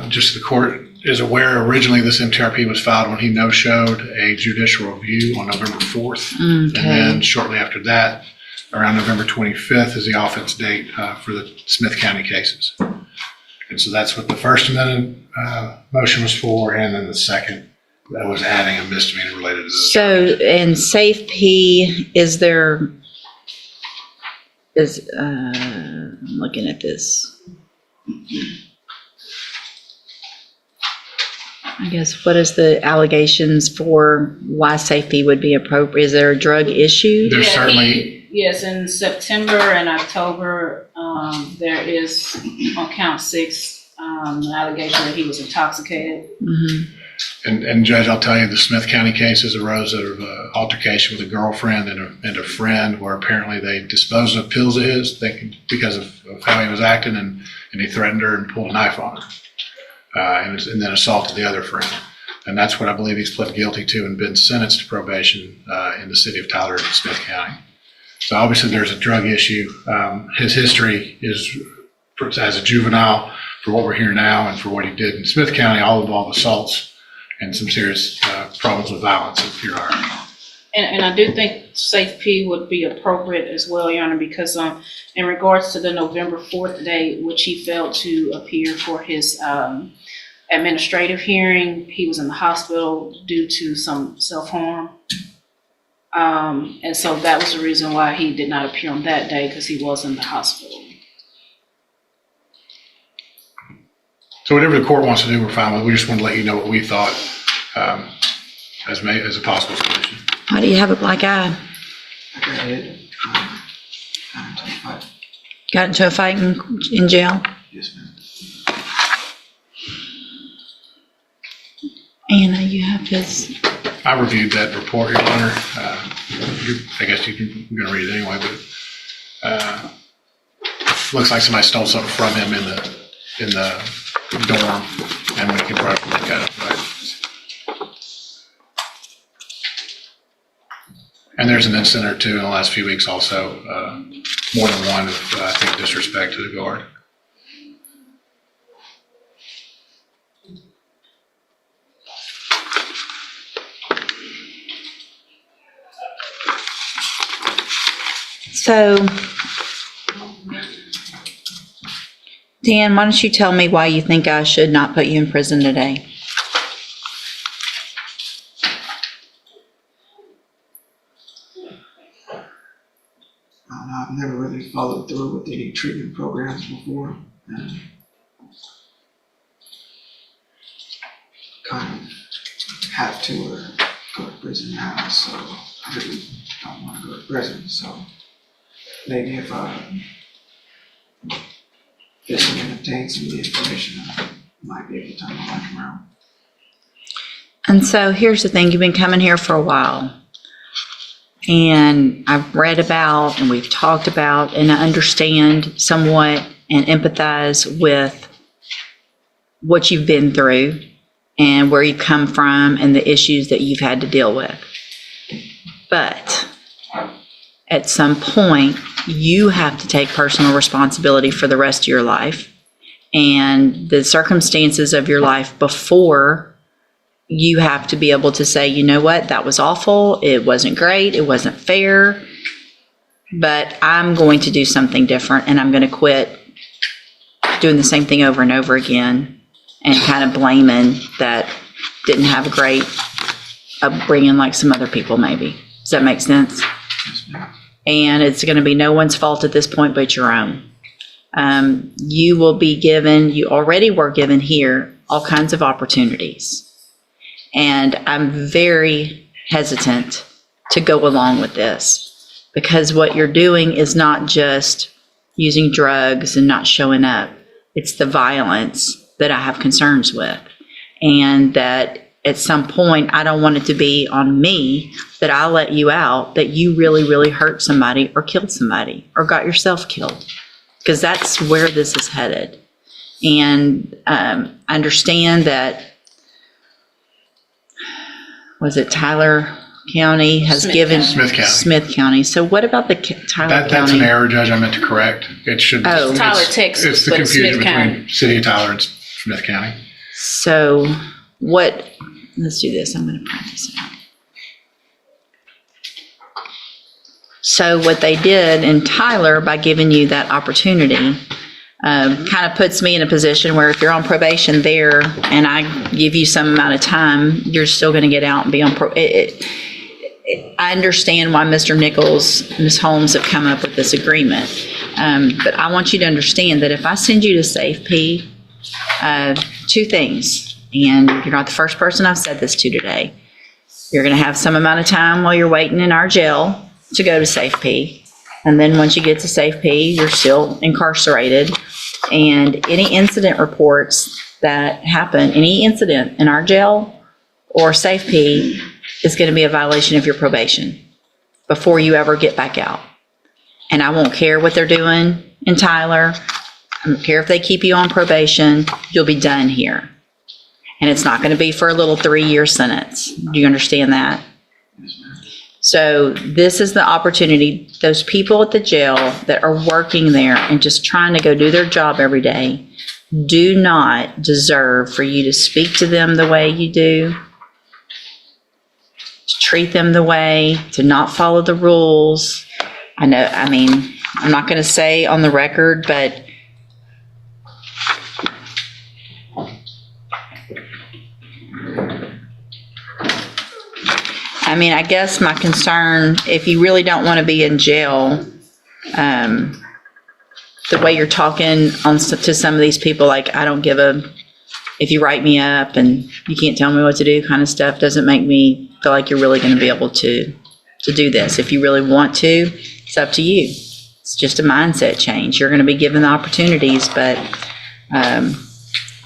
just the court is aware, originally this MTRP was filed when he no-showed a judicial review on November 4th. Okay. And then shortly after that, around November 25th is the offense date for the Smith County cases. And so that's what the first amendment motion was for, and then the second that was adding a misdemeanor related to those. So in SAF-P, I'm looking at this. I guess, what is the allegations for why SAF-P would be appropriate? Is there a drug issue? There's certainly. Yes, in September and October, there is on count 6, an allegation that he was intoxicated. Mm-hmm. And Judge, I'll tell you, the Smith County cases arose out of an altercation with a girlfriend and a friend, where apparently they disposed of pills of his because of how he was acting, and he threatened her and pulled a knife on her. And then assaulted the other friend. And that's what I believe he's pled guilty to and been sentenced to probation in the city of Tyler, Smith County. So obviously there's a drug issue. His history is, as a juvenile, for what we're hearing now and for what he did in Smith County, all involve assaults and some serious problems with violence, if you're Honor. And I do think SAF-P would be appropriate as well, Your Honor, because in regards to the November 4th date, which he failed to appear for his administrative hearing, he was in the hospital due to some self-harm. And so that was the reason why he did not appear on that day, because he was in the hospital. So whatever the court wants to do, we're fine with. We just want to let you know what we thought as a possible solution. Why do you have a black eye? I got hit. Got into a fight. Got into a fight in jail? Yes, ma'am. Anna, you have his. I reviewed that report, Your Honor. I guess you're going to read it anyway, but looks like somebody stole something from him in the dorm, and we can probably look at it. Right? And there's an incident or two in the last few weeks also, more than one of, I think, disrespect to the guard. So, Dan, why don't you tell me why you think I should not put you in prison today? I've never really followed through with any treatment programs before, and kind of have to or go to prison now, so I really don't want to go to prison. So maybe if I listen and obtain some of the information, I might be able to turn my life around. And so here's the thing, you've been coming here for a while. And I've read about and we've talked about and I understand somewhat and empathize with what you've been through and where you've come from and the issues that you've had to deal with. But at some point, you have to take personal responsibility for the rest of your life and the circumstances of your life before. You have to be able to say, you know what, that was awful. It wasn't great. It wasn't fair. But I'm going to do something different and I'm going to quit doing the same thing over and over again and kind of blaming that didn't have a great upbringing like some other people maybe. Does that make sense? Yes, ma'am. And it's going to be no one's fault at this point but your own. You will be given, you already were given here, all kinds of opportunities. And I'm very hesitant to go along with this because what you're doing is not just using drugs and not showing up. It's the violence that I have concerns with. And that at some point, I don't want it to be on me that I let you out, that you really, really hurt somebody or killed somebody or got yourself killed. Because that's where this is headed. And I understand that was it Tyler County has given Smith County. So what about the Tyler County? That's an error, Judge. I meant to correct. It should. Oh. Tyler, Texas, It's the but confusion Smith between County. City of Tyler and Smith County. So let's do this. I'm going to print this out. So what they did in Tyler, by giving you that opportunity, kind of puts me in a position where if you're on probation there and I give you some amount of time, you're still going to get out and be on I understand why Mr. Nichols, Ms. Holmes have come up with this agreement. But I want you to understand that if I send you to SAF-P, two things, and you're not the first person I've said this to today. You're going to have some amount of time while you're waiting in our jail to go to SAF-P. And then once you get to SAF-P, you're still incarcerated. And any incident reports that happen, any incident in our jail or SAF-P is going to be a violation of your probation before you ever get back out. And I won't care what they're doing in Tyler. I don't care if they keep you on probation. You'll be done here. And it's not going to be for a little 3-year sentence. Do you understand that? So this is the opportunity. Those people at the jail that are working there and just trying to go do their job every day do not deserve for you to speak to them the way you do, to treat them the way, to not follow the rules. I'm not going to say on the record, but I guess my concern, if you really don't want to be in jail, the way you're talking to some of these people, like, if you write me up and you can't tell me what to do kind of stuff, doesn't make me feel like you're really going to be able to do this. If you really want to, it's up to you. It's just a mindset change. You're going to be given the opportunities, but I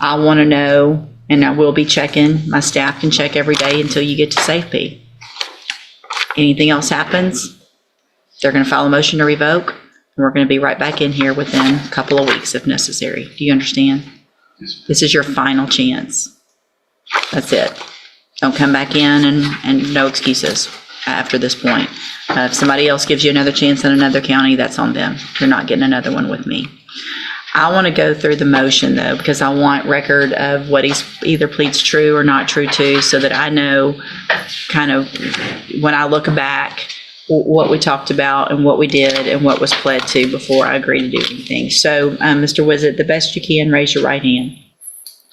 want to know, and I will be checking. My staff can check every day until you get to SAF-P. Anything else happens, they're going to file a motion to revoke, and we're going to be right back in here within a couple of weeks if necessary. Do you understand? This is your final chance. That's it. Don't come back in and no excuses after this point. If somebody else gives you another chance in another county, that's on them. You're not getting another one with me. I want to go through the motion, though, because I want record of what he's either pleads true or not true to, so that I know kind of when I look back what we talked about and what we did and what was pled to before I agree to do anything. So, Mr. Whitsitt, the best you can, raise your right hand.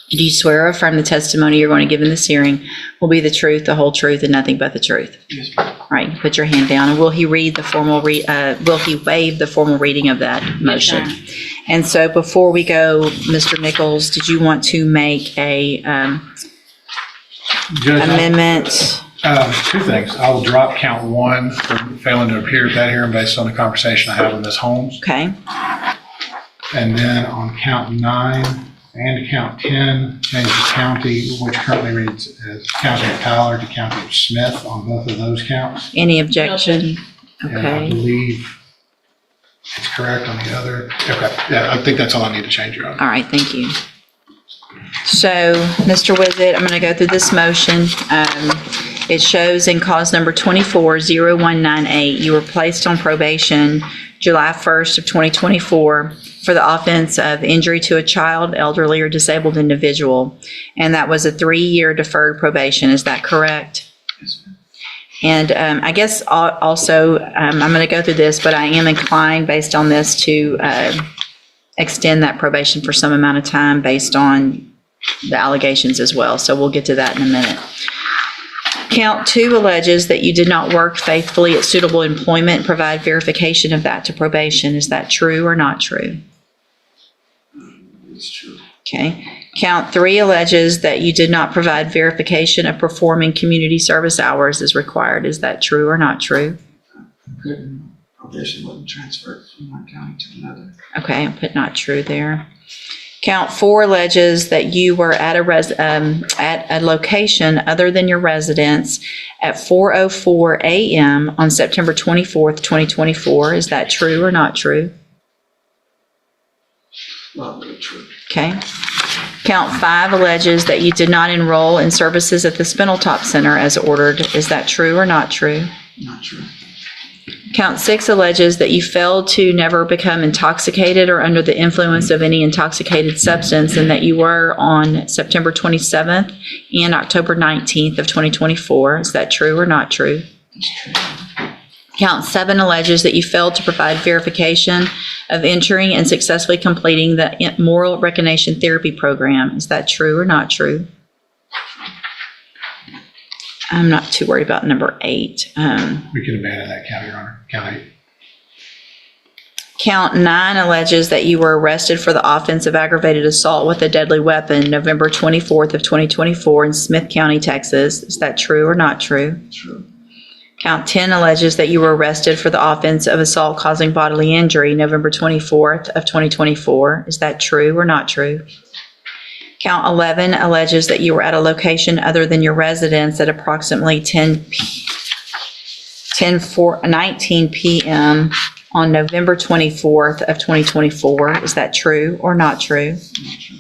Do you swear or affirm the testimony you're going to give in this hearing will be the truth, the whole truth, and nothing but the truth? Yes, ma'am. All right, put your hand down. And will he waive the formal reading of that motion? Yes, ma'am. And so before we go, Mr. Nichols, did you want to make a Judge, amendment? two things. I will drop count 1 for failing to appear at that hearing based on the conversation I had with Ms. Holmes. Okay, And then on count 9 and count 10, change the county, which currently reads as County of Tyler to County of Smith on both of those counts. any objection? And I Okay, believe it's correct on the other. Okay, yeah, I think that's all I need to change, Your Honor. all right, thank you. So, Mr. Whitsitt, I'm going to go through this motion. It shows in cause number 24-0198, you were placed on probation July 1st of 2024 for the offense of injury to a child, elderly, or disabled individual. And that was a 3-year deferred probation. Is that correct? Yes, ma'am. And I guess also, I'm going to go through this, but I am inclined based on this to extend that probation for some amount of time based on the allegations as well. So we'll get to that in a minute. Count 2 alleges that you did not work faithfully at suitable employment and provide verification of that to probation. Is that true or not true? It's true. Okay. Count 3 alleges that you did not provide verification of performing community service hours as required. Is that true or not true? Probation wasn't transferred from one county to another. Okay, I'll put not true there. Count 4 alleges that you were at a location other than your residence at 4:04 a.m. on September 24th, 2024. Is that true or not true? Not really true. Okay. Count 5 alleges that you did not enroll in services at the Spindletop Center as ordered. Is that true or not true? Not true. Count 6 alleges that you failed to never become intoxicated or under the influence of any intoxicated substance, and that you were on September 27th and October 19th of 2024. Is that true or not true? Count 7 alleges that you failed to provide verification of entering and successfully completing the moral recognition therapy program. Is that true or not true? I'm not too worried about number 8. We can abandon that count, Your Honor. Count 8. Count 9 alleges that you were arrested for the offense of aggravated assault with a deadly weapon November 24th of 2024 in Smith County, Texas. Is that true or not true? True. Count 10 alleges that you were arrested for the offense of assault causing bodily injury November 24th of 2024. Is that true or not true? Count 11 alleges that you were at a location other than your residence at approximately 19 p.m. on November 24th of 2024. Is that true or not true? Not true.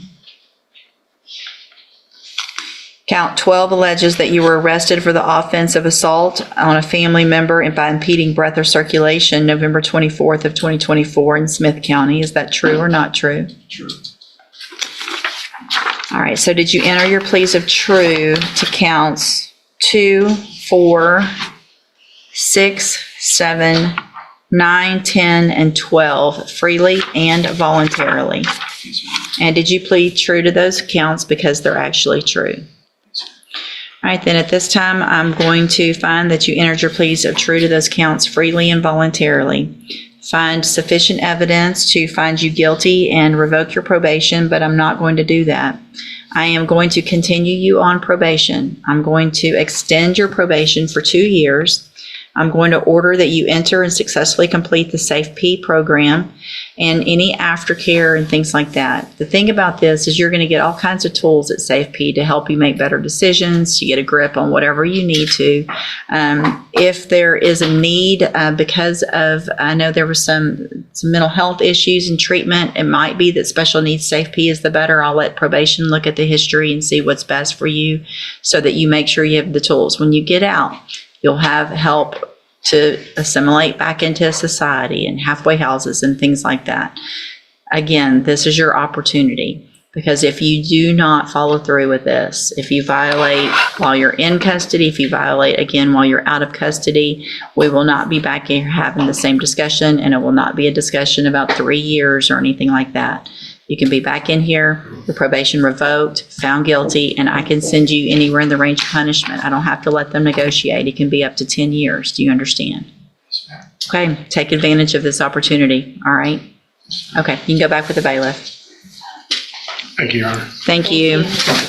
Count 12 alleges that you were arrested for the offense of assault on a family member and by impeding breath or circulation November 24th of 2024 in Smith County. Is that true or not true? True. All right, so did you enter your pleas of true to counts 2, 4, 6, 7, 9, 10, and 12 freely and voluntarily? Yes, ma'am. And did you plead true to those counts because they're actually true? All right, then at this time, I'm going to find that you entered your pleas of true to those counts freely and voluntarily. Find sufficient evidence to find you guilty and revoke your probation, but I'm not going to do that. I am going to continue you on probation. I'm going to extend your probation for 2 years. I'm going to order that you enter and successfully complete the SAF-P program and any aftercare and things like that. The thing about this is you're going to get all kinds of tools at SAF-P to help you make better decisions. You get a grip on whatever you need to. If there is a need because of, I know there was some mental health issues and treatment, it might be that special needs SAF-P is the better. I'll let probation look at the history and see what's best for you so that you make sure you have the tools. When you get out, you'll have help to assimilate back into society and halfway houses and things like that. Again, this is your opportunity, because if you do not follow through with this, if you violate while you're in custody, if you violate again while you're out of custody, we will not be back here having the same discussion, and it will not be a discussion about 3 years or anything like that. You can be back in here, the probation revoked, found guilty, and I can send you anywhere in the range of punishment. I don't have to let them negotiate. It can be up to 10 years. Do you understand? Yes, ma'am. Okay, take advantage of this opportunity, all right? Okay, you can go back with the bailiff. Thank you, Your Honor. Thank you. Thank you.